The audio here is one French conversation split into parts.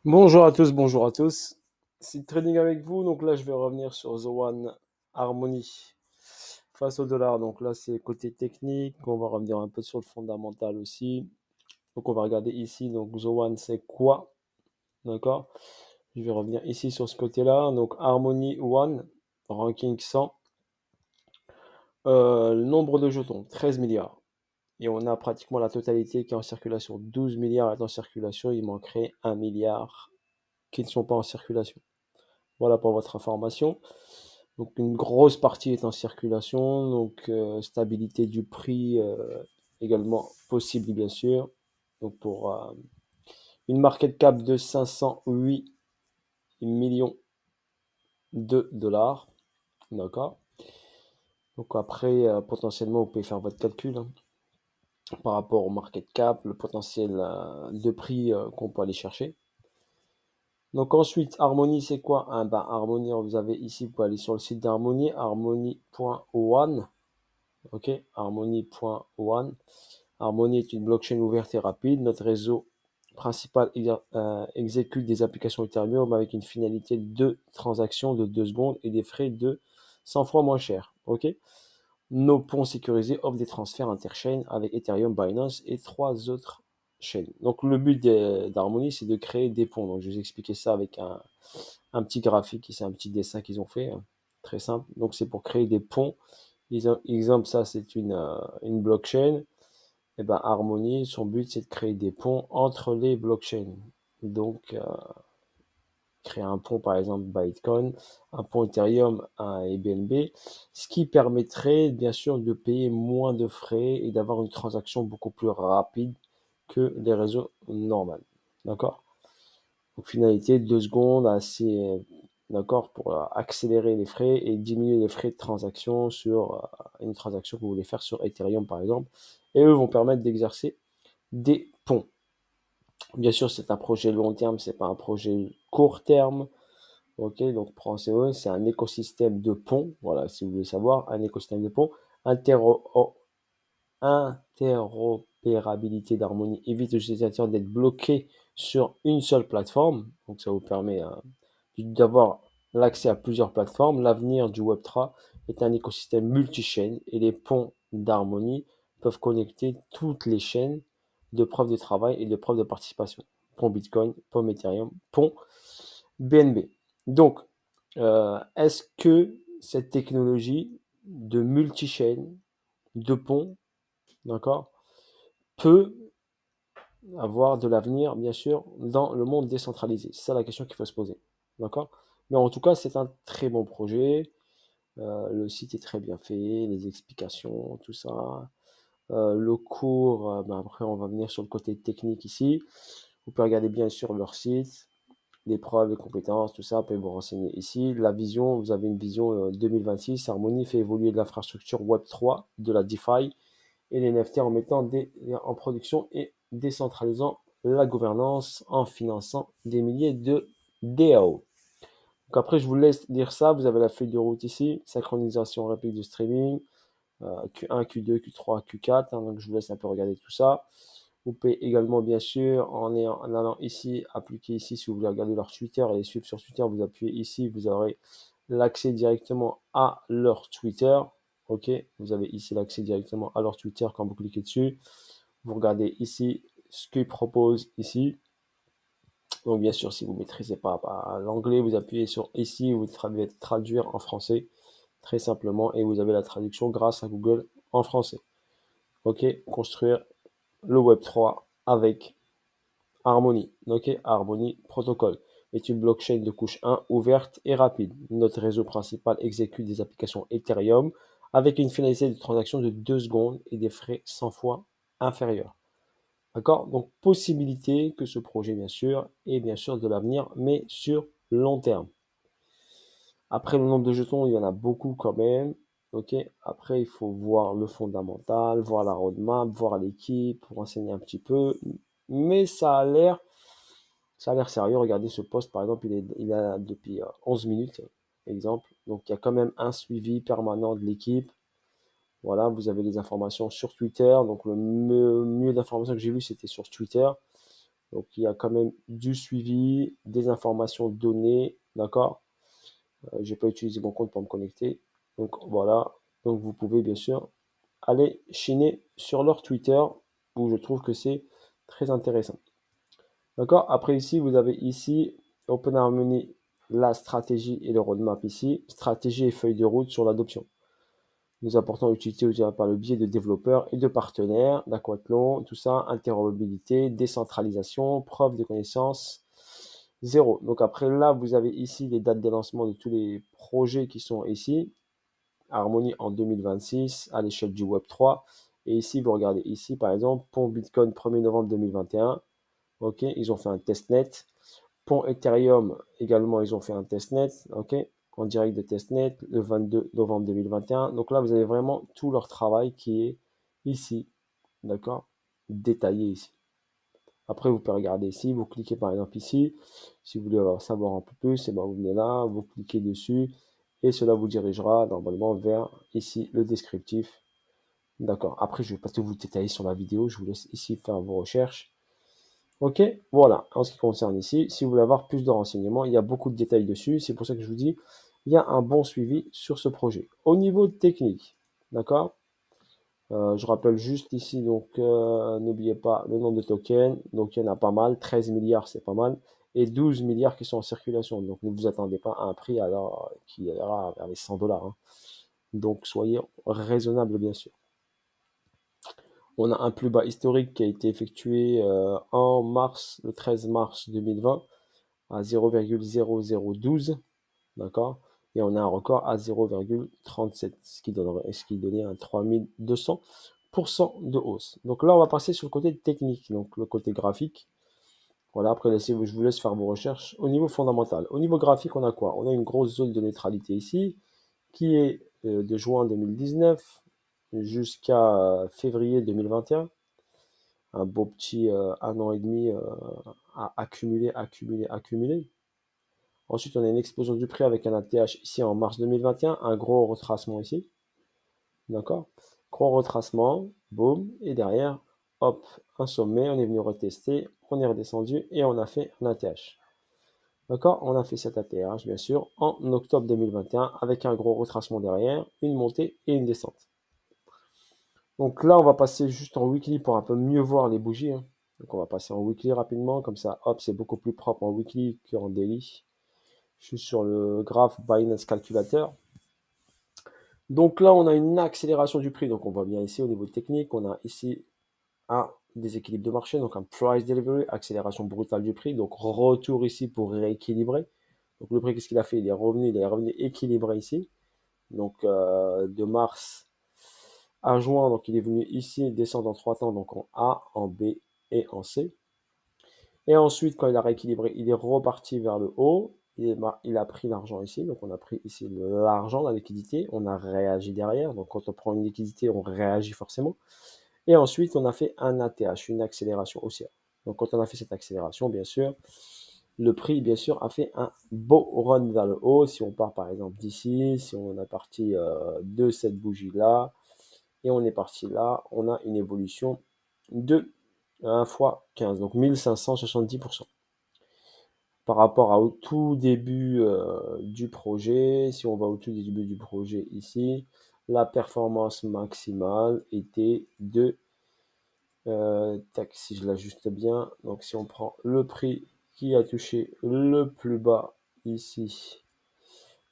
Bonjour à tous. C'est trading avec vous. Donc là, je vais revenir sur The One Harmony face au dollar. Donc là, c'est côté technique. On va revenir un peu sur le fondamental aussi. Donc on va regarder ici. Donc The One, c'est quoi? D'accord? Je vais revenir ici sur ce côté-là. Donc Harmony One, ranking 100. Le nombre de jetons, 13 milliards. Et on a pratiquement la totalité qui est en circulation. 12 milliards est en circulation. Il manquerait 1 milliard qui ne sont pas en circulation. Voilà pour votre information. Donc une grosse partie est en circulation, donc stabilité du prix également possible bien sûr. Donc pour une market cap de 508 millions de dollars, d'accord. Donc après potentiellement vous pouvez faire votre calcul hein, par rapport au market cap, le potentiel de prix qu'on peut aller chercher. Donc ensuite, Harmony, c'est quoi? Harmony, vous avez ici, vous pouvez aller sur le site d'Harmony, harmony.one. Ok, Harmony.one. Harmony est une blockchain ouverte et rapide. Notre réseau principal exécute des applications Ethereum avec une finalité de transaction de 2 secondes et des frais de 100 fois moins chers. Ok, nos ponts sécurisés offrent des transferts interchain avec Ethereum, Binance et 3 autres chaînes. Donc le but d'Harmony, c'est de créer des ponts. Donc je vais vous expliquer ça avec un petit graphique, c'est un petit dessin qu'ils ont fait, hein, très simple. Donc c'est pour créer des ponts. Exemple, ça c'est une blockchain. Et ben Harmony, son but c'est de créer des ponts entre les blockchains. Donc créer un pont par exemple Bitcoin, un pont Ethereum à BNB, ce qui permettrait bien sûr de payer moins de frais et d'avoir une transaction beaucoup plus rapide que les réseaux normaux. D'accord? Donc finalité, 2 secondes, assez, d'accord, pour accélérer les frais et diminuer les frais de transaction sur une transaction que vous voulez faire sur Ethereum par exemple. Et eux vont permettre d'exercer des ponts. Bien sûr, c'est un projet long terme, c'est pas un projet court terme. Ok, donc pensez-le, c'est un écosystème de ponts. Voilà, si vous voulez savoir, un écosystème de ponts. Interopérabilité d'harmonie évite aux utilisateurs d'être bloqués sur une seule plateforme. Donc ça vous permet d'avoir l'accès à plusieurs plateformes. L'avenir du Web3 est un écosystème multi-chaîne et les ponts d'harmonie peuvent connecter toutes les chaînes de preuve de travail et de preuve de participation. Pont Bitcoin, pont Ethereum, pont BNB. Donc, est-ce que cette technologie de multi-chaîne, de pont, d'accord, peut avoir de l'avenir, bien sûr, dans le monde décentralisé? C'est ça la question qu'il faut se poser. D'accord? Mais en tout cas, c'est un très bon projet. Le site est très bien fait, les explications, tout ça. Le cours, après, on va venir sur le côté technique ici. Vous pouvez regarder bien sûr leur site, les preuves, les compétences, tout ça. Vous pouvez vous renseigner ici. La vision, vous avez une vision 2026. Harmony fait évoluer l'infrastructure Web3 de la DeFi et les NFT en mettant en production et décentralisant la gouvernance en finançant des milliers de DAO. Donc après, je vous laisse lire ça. Vous avez la feuille de route ici, synchronisation rapide du streaming, Q1, Q2, Q3, Q4. Donc je vous laisse un peu regarder tout ça. Vous pouvez également, bien sûr, en allant ici, appliquer ici, si vous voulez regarder leur Twitter et les suivre sur Twitter, vous appuyez ici, vous aurez l'accès directement à leur Twitter. Ok, vous avez ici l'accès directement à leur Twitter quand vous cliquez dessus. Vous regardez ici ce qu'ils proposent ici. Donc bien sûr, si vous ne maîtrisez pas l'anglais, vous appuyez sur ici, vous devez traduire en français très simplement et vous avez la traduction grâce à Google en français. Ok, construire le Web3 avec Harmony. Ok, Harmony Protocol est une blockchain de couche 1 ouverte et rapide. Notre réseau principal exécute des applications Ethereum avec une finalité de transaction de 2 secondes et des frais 100 fois inférieurs. D'accord? Donc, possibilité que ce projet, bien sûr, ait bien sûr de l'avenir, mais sur long terme. Après, le nombre de jetons, il y en a beaucoup quand même. Ok? Après, il faut voir le fondamental, voir la roadmap, voir l'équipe, renseigner un petit peu. Mais ça a l'air sérieux. Regardez ce post, par exemple, il a depuis 11 minutes, exemple. Donc, il y a quand même un suivi permanent de l'équipe. Voilà, vous avez les informations sur Twitter. Donc, le mieux d'informations que j'ai vu, c'était sur Twitter. Donc, il y a quand même du suivi, des informations données, d'accord? Je n'ai pas utilisé mon compte pour me connecter. Donc, voilà. Donc, vous pouvez bien sûr aller chiner sur leur Twitter, où je trouve que c'est très intéressant. D'accord? Après ici, vous avez ici Open Harmony, la stratégie et le roadmap ici. Stratégie et feuille de route sur l'adoption. Nous apportons l'utilité par le biais de développeurs et de partenaires, d'Aquathlon, tout ça, interopérabilité, décentralisation, preuve de connaissances, zéro. Donc après là, vous avez ici les dates de lancement de tous les projets qui sont ici. Harmony en 2026 à l'échelle du Web3. Et ici, vous regardez ici, par exemple, Pont Bitcoin 1er novembre 2021. OK, ils ont fait un testnet. Pont Ethereum, également, ils ont fait un testnet. OK, en direct de testnet le 22 novembre 2021. Donc là, vous avez vraiment tout leur travail qui est ici. D'accord, détaillé ici. Après, vous pouvez regarder ici, vous cliquez par exemple ici. Si vous voulez savoir un peu plus, et ben vous venez là, vous cliquez dessus et cela vous dirigera normalement vers ici le descriptif. D'accord. Après, je ne vais pas tout vous détailler sur la vidéo, je vous laisse ici faire vos recherches. Ok, voilà. En ce qui concerne ici, si vous voulez avoir plus de renseignements, il y a beaucoup de détails dessus. C'est pour ça que je vous dis, il y a un bon suivi sur ce projet. Au niveau technique, d'accord. Je rappelle juste ici, donc n'oubliez pas le nombre de tokens. Donc il y en a pas mal, 13 milliards c'est pas mal, et 12 milliards qui sont en circulation. Donc ne vous attendez pas à un prix alors qui ira vers les 100 dollars. Hein. Donc soyez raisonnable bien sûr. On a un plus bas historique qui a été effectué en mars, le 13 mars 2020 à 0,0012, d'accord? Et on a un record à 0,37, ce qui donnait un 3200% de hausse. Donc là, on va passer sur le côté technique, donc le côté graphique. Voilà, après, je vous laisse faire vos recherches. Au niveau fondamental, au niveau graphique, on a quoi? On a une grosse zone de neutralité ici, qui est de juin 2019 jusqu'à février 2021. Un beau petit 1 an et demi à accumuler. Ensuite, on a une explosion du prix avec un ATH ici en mars 2021, un gros retracement ici. D'accord? Gros retracement, boum, et derrière, hop, un sommet, on est venu retester, on est redescendu et on a fait un ATH. D'accord? On a fait cet ATH, bien sûr, en octobre 2021 avec un gros retracement derrière, une montée et une descente. Donc là, on va passer juste en weekly pour un peu mieux voir les bougies. Hein. Donc on va passer en weekly rapidement, comme ça, hop, c'est beaucoup plus propre en weekly qu'en daily. Je suis sur le graphe Binance Calculator. Donc là, on a une accélération du prix. Donc on voit bien ici au niveau technique, on a ici un déséquilibre de marché, donc un price delivery, accélération brutale du prix. Donc retour ici pour rééquilibrer. Donc le prix, qu'est-ce qu'il a fait? Il est revenu équilibré ici. Donc de mars à juin, donc il est venu ici descendre en 3 temps, donc en A, en B et en C. Et ensuite, quand il a rééquilibré, il est reparti vers le haut. Il a pris l'argent ici, donc on a pris ici l'argent, la liquidité, on a réagi derrière, donc quand on prend une liquidité, on réagit forcément. Et ensuite, on a fait un ATH, une accélération haussière. Donc quand on a fait cette accélération, bien sûr, le prix, bien sûr, a fait un beau run vers le haut. Si on part par exemple d'ici, si on est parti de cette bougie-là, et on est parti là, on a une évolution de 1 fois 15, donc 1570%. Par rapport au tout début du projet, si on va au tout début du projet ici, la performance maximale était de, tac, si je l'ajuste bien, donc si on prend le prix qui a touché le plus bas ici,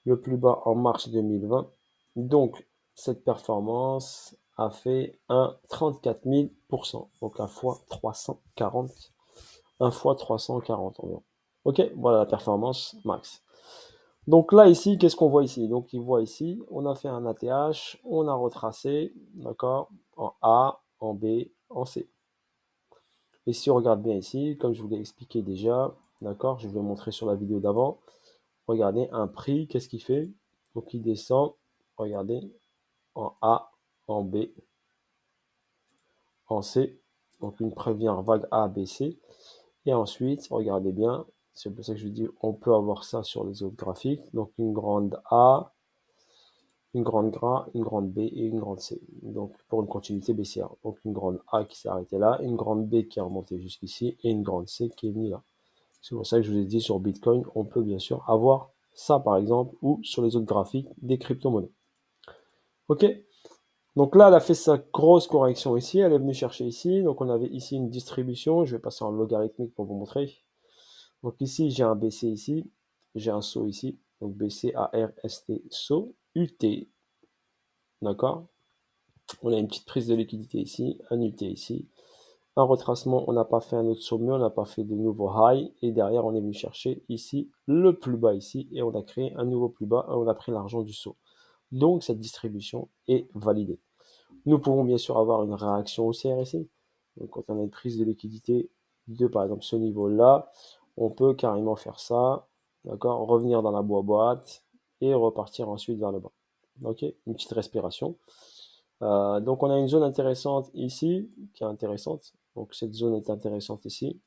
le plus bas en mars 2020, donc cette performance a fait un 34 000%, donc 1 fois 340, 1 fois 340 environ. Ok, voilà la performance max. Donc là, ici, qu'est-ce qu'on voit ici? Donc, il voit ici, on a fait un ATH, on a retracé, d'accord, en A, en B, en C. Et si on regarde bien ici, comme je vous l'ai expliqué déjà, d'accord, je vais vous montrer sur la vidéo d'avant, regardez, un prix, qu'est-ce qu'il fait? Donc, il descend, regardez, en A, en B, en C, donc une première vague A, B, C. Et ensuite, regardez bien, c'est pour ça que je dis on peut avoir ça sur les autres graphiques. Donc une grande A, une grande A, une grande B et une grande C. Donc pour une continuité baissière. Donc une grande A qui s'est arrêtée là, une grande B qui est remontée jusqu'ici et une grande C qui est venue là. C'est pour ça que je vous ai dit sur Bitcoin, on peut bien sûr avoir ça par exemple ou sur les autres graphiques des crypto-monnaies. Ok, donc là elle a fait sa grosse correction ici, elle est venue chercher ici, donc on avait ici une distribution, je vais passer en logarithmique pour vous montrer. Donc ici j'ai un BC ici, j'ai un saut ici, donc BC ARST saut UT, d'accord. On a une petite prise de liquidité ici, un UT ici, un retracement, on n'a pas fait un autre sommet, on n'a pas fait de nouveau high, et derrière on est venu chercher ici le plus bas ici, et on a créé un nouveau plus bas, et on a pris l'argent du saut. Donc cette distribution est validée. Nous pouvons bien sûr avoir une réaction haussière ici. Donc quand on a une prise de liquidité de par exemple ce niveau-là, on peut carrément faire ça, d'accord, revenir dans la boîte et repartir ensuite vers le bas. Ok, une petite respiration. Donc on a une zone intéressante ici, qui est intéressante. Donc cette zone est intéressante ici.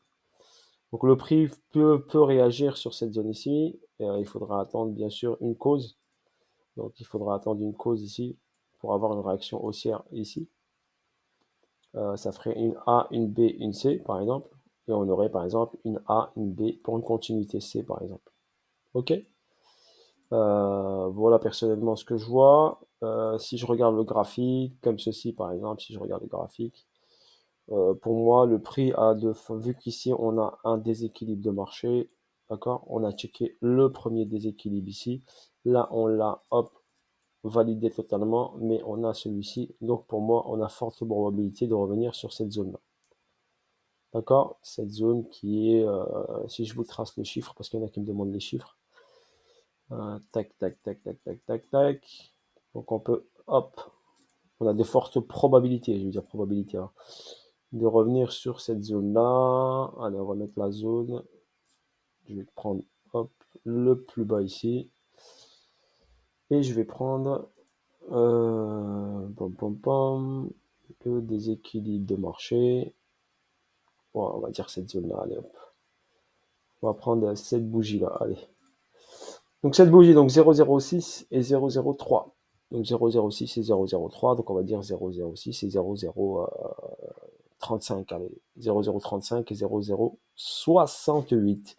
Donc le prix peut réagir sur cette zone ici. Il faudra attendre bien sûr une cause. Donc il faudra attendre une cause ici pour avoir une réaction haussière ici. Ça ferait une A, une B, une C par exemple. Et on aurait par exemple une A, une B pour une continuité C par exemple. Ok. Voilà personnellement ce que je vois. Si je regarde le graphique, comme ceci par exemple, si je regarde le graphique, pour moi, le prix a vu qu'ici on a un déséquilibre de marché, d'accord? On a checké le premier déséquilibre ici. Là, on l'a, hop, validé totalement, mais on a celui-ci. Donc pour moi, on a forte probabilité de revenir sur cette zone-là. D'accord? Cette zone qui est, si je vous trace le chiffre, parce qu'il y en a qui me demandent les chiffres. Tac, tac, tac, tac, tac, tac, tac. Donc on peut, hop, on a de fortes probabilités, je veux dire probabilité, hein, de revenir sur cette zone-là. Allez, on va mettre la zone. Je vais prendre, hop, le plus bas ici. Et je vais prendre, le déséquilibre de marché. Bon, on va dire cette zone-là, allez, hop. On va prendre cette bougie-là, allez. Donc cette bougie, donc 0,06 et 0,03. Donc 0,06 et 0,03, donc on va dire 0,06 et 0,035, allez, 0,035 et 0,068.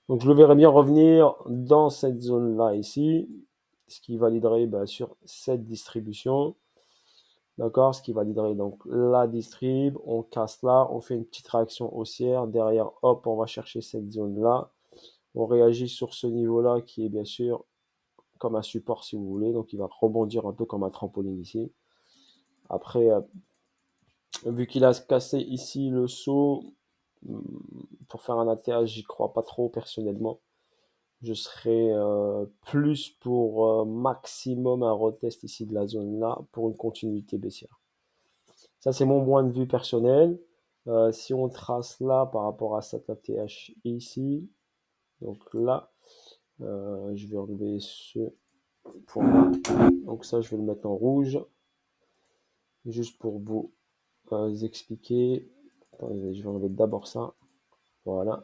Donc je le verrai bien revenir dans cette zone-là ici, ce qui validerait sur cette distribution. D'accord, ce qui validerait donc la distrib, on casse là, on fait une petite réaction haussière, derrière, hop, on va chercher cette zone-là, on réagit sur ce niveau-là qui est bien sûr comme un support si vous voulez, donc il va rebondir un peu comme un trampoline ici. Après, vu qu'il a cassé ici le saut, pour faire un ATH, j'y crois pas trop personnellement. Je serais plus pour maximum un retest ici de la zone là pour une continuité baissière. Ça, c'est mon point de vue personnel. Si on trace là par rapport à cette ATH ici, donc là, je vais enlever ce point-là. Donc ça, je vais le mettre en rouge. Juste pour vous expliquer. Attendez, je vais enlever d'abord ça. Voilà.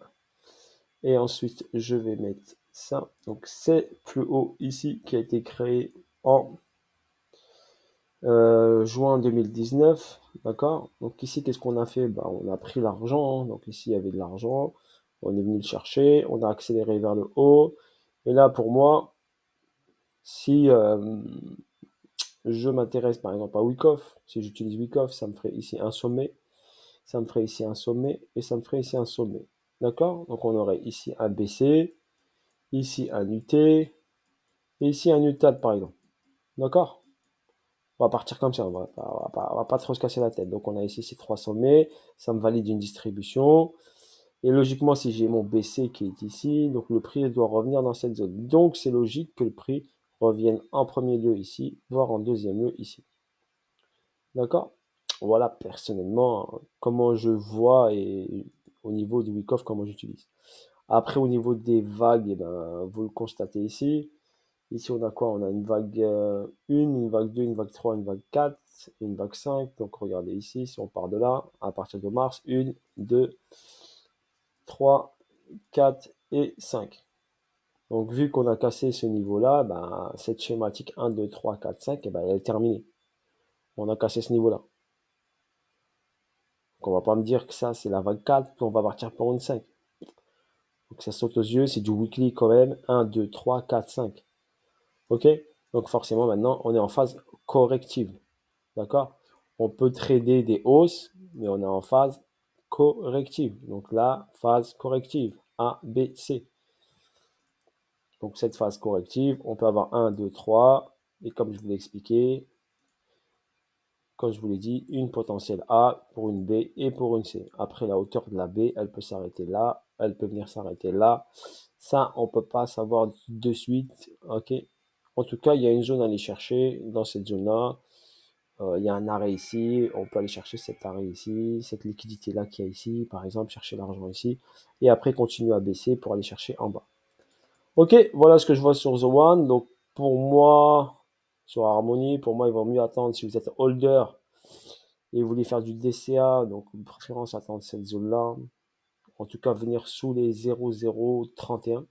Et ensuite, je vais mettre ça. Donc c'est plus haut ici qui a été créé en juin 2019. D'accord. Donc ici, qu'est-ce qu'on a fait? On a pris l'argent. Donc ici, il y avait de l'argent. On est venu le chercher. On a accéléré vers le haut. Et là, pour moi, si je m'intéresse par exemple à Wyckoff, si j'utilise Wyckoff, ça me ferait ici un sommet. Ça me ferait ici un sommet et ça me ferait ici un sommet. D'accord? Donc on aurait ici un BC, ici un UT, et ici un UTAD par exemple. D'accord? On va partir comme ça, on va pas trop se casser la tête. Donc on a ici ces trois sommets, ça me valide une distribution. Et logiquement, si j'ai mon BC qui est ici, donc le prix doit revenir dans cette zone. Donc c'est logique que le prix revienne en premier lieu ici, voire en deuxième lieu ici. D'accord? Voilà personnellement comment je vois et au niveau du Wyckoff, comment j'utilise. Après, au niveau des vagues, vous le constatez ici. Ici, on a quoi? On a une vague 1, une vague 2, une vague 3, une vague 4, une vague 5. Donc, regardez ici, si on part de là, à partir de mars, 1, 2, 3, 4 et 5. Donc, vu qu'on a cassé ce niveau-là, ben, cette schématique 1, 2, 3, 4, 5, eh ben, elle est terminée. On a cassé ce niveau-là. Donc, on va pas me dire que ça, c'est la vague 4, puis on va partir pour une 5. Donc, ça saute aux yeux, c'est du weekly quand même. 1, 2, 3, 4, 5. OK? Donc, forcément, maintenant, on est en phase corrective. D'accord? On peut trader des hausses, mais on est en phase corrective. Donc là, phase corrective. A, B, C. Donc cette phase corrective, on peut avoir 1, 2, 3. Et comme je vous l'ai expliqué, comme je vous l'ai dit, une potentielle A pour une B et pour une C. Après, la hauteur de la B, elle peut s'arrêter là, elle peut venir s'arrêter là. Ça, on ne peut pas savoir de suite. OK? En tout cas, il y a une zone à aller chercher dans cette zone-là. Il y a un arrêt ici, on peut aller chercher cet arrêt ici, cette liquidité-là qu'il y a ici, par exemple, chercher l'argent ici, et après continuer à baisser pour aller chercher en bas. Ok, voilà ce que je vois sur The One. Donc pour moi, sur Harmony, pour moi, il vaut mieux attendre si vous êtes holder et vous voulez faire du DCA, donc de préférence attendre cette zone-là. En tout cas, venir sous les 0,031.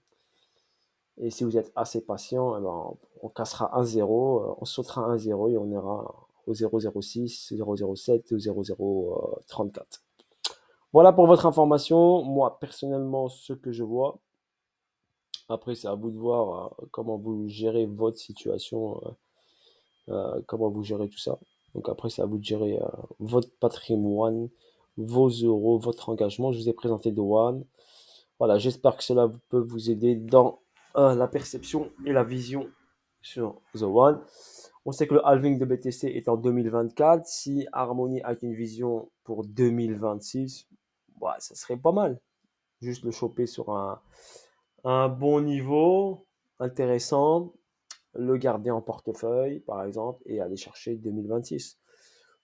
Et si vous êtes assez patient, eh ben, on cassera un 0, on sautera un 0 et on ira au 0,06, 0,07 ou 0,034. Voilà pour votre information. Moi, personnellement, ce que je vois. Après, c'est à vous de voir comment vous gérez votre situation, comment vous gérez tout ça. Donc après, c'est à vous de gérer votre patrimoine, vos euros, votre engagement. Je vous ai présenté The One. Voilà, j'espère que cela peut vous aider dans la perception et la vision sur The One. On sait que le halving de BTC est en 2024. Si Harmony a une vision pour 2026, bah, ça serait pas mal. Juste le choper sur un bon niveau, intéressant, le garder en portefeuille, par exemple, et aller chercher 2026.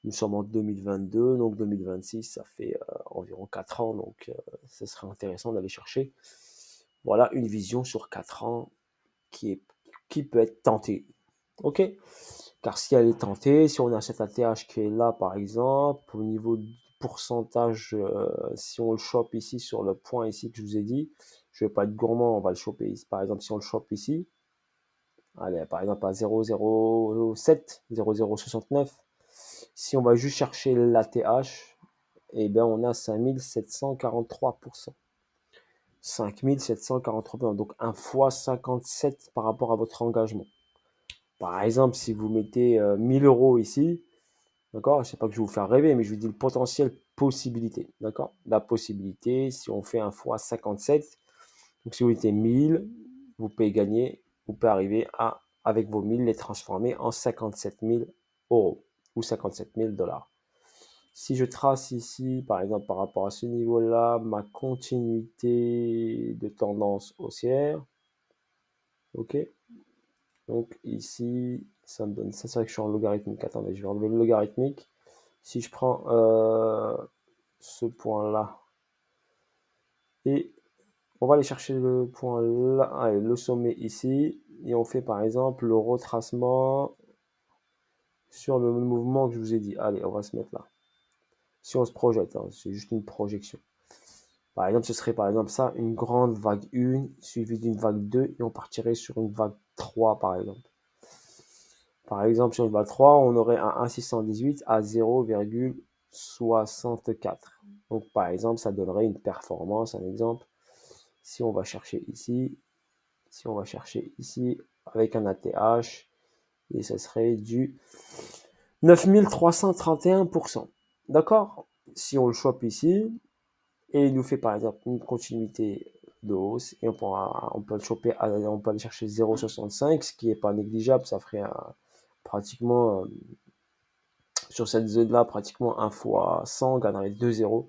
Nous sommes en 2022, donc 2026, ça fait environ 4 ans, donc ce serait intéressant d'aller chercher. Voilà une vision sur 4 ans qui peut être tentée. OK? Car si elle est tentée, si on a cet ATH qui est là, par exemple, au niveau du pourcentage, si on le chope ici sur le point ici que je vous ai dit, je ne vais pas être gourmand, on va le choper ici. Par exemple, si on le chope ici, allez, par exemple à 0,07, 0,069, si on va juste chercher l'ATH, eh bien on a 5743%. 5743%, donc un fois 57 par rapport à votre engagement. Par exemple, si vous mettez 1000 euros ici, d'accord, je ne sais pas que je vais vous faire rêver, mais je vous dis le potentiel possibilité, d'accord. La possibilité, si on fait un fois 57, donc si vous mettez 1000, vous pouvez gagner, vous pouvez arriver à, avec vos 1000, les transformer en 57 000 euros ou 57 000 dollars. Si je trace ici, par exemple, par rapport à ce niveau-là, ma continuité de tendance haussière, ok. Donc ici, ça me donne ça. C'est vrai que je suis en logarithmique. Attendez, je vais enlever le logarithmique. Si je prends ce point-là et on va aller chercher le point là, allez, le sommet ici, et on fait par exemple le retracement sur le mouvement que je vous ai dit. Allez, on va se mettre là. Si on se projette, hein, c'est juste une projection. Par exemple, ce serait par exemple ça, une grande vague 1 suivie d'une vague 2 et on partirait sur une vague 3 par exemple. Par exemple, sur une vague 3, on aurait un 1,618 à 0,64. Donc par exemple, ça donnerait une performance, un exemple. Si on va chercher ici, avec un ATH, et ça serait du 9331%. D'accord? Si on le chope ici, et il nous fait par exemple une continuité de hausse, et on peut le choper, on peut aller chercher 0,65, ce qui n'est pas négligeable, ça ferait pratiquement, sur cette zone-là, pratiquement 1 fois 100, on gagnerait 2 zéros.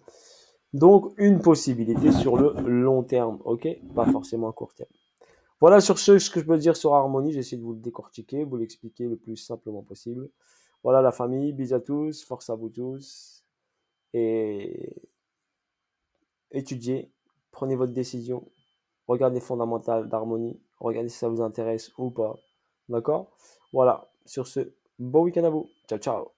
Donc une possibilité sur le long terme, ok? Pas forcément à court terme. Voilà sur ce que je peux dire sur Harmony. J'essaie de vous le décortiquer, vous l'expliquer le plus simplement possible. Voilà la famille, bisous à tous, force à vous tous. Et étudiez, prenez votre décision, regardez les fondamentales d'Harmony, regardez si ça vous intéresse ou pas. D'accord? Voilà, sur ce, bon week-end à vous. Ciao, ciao.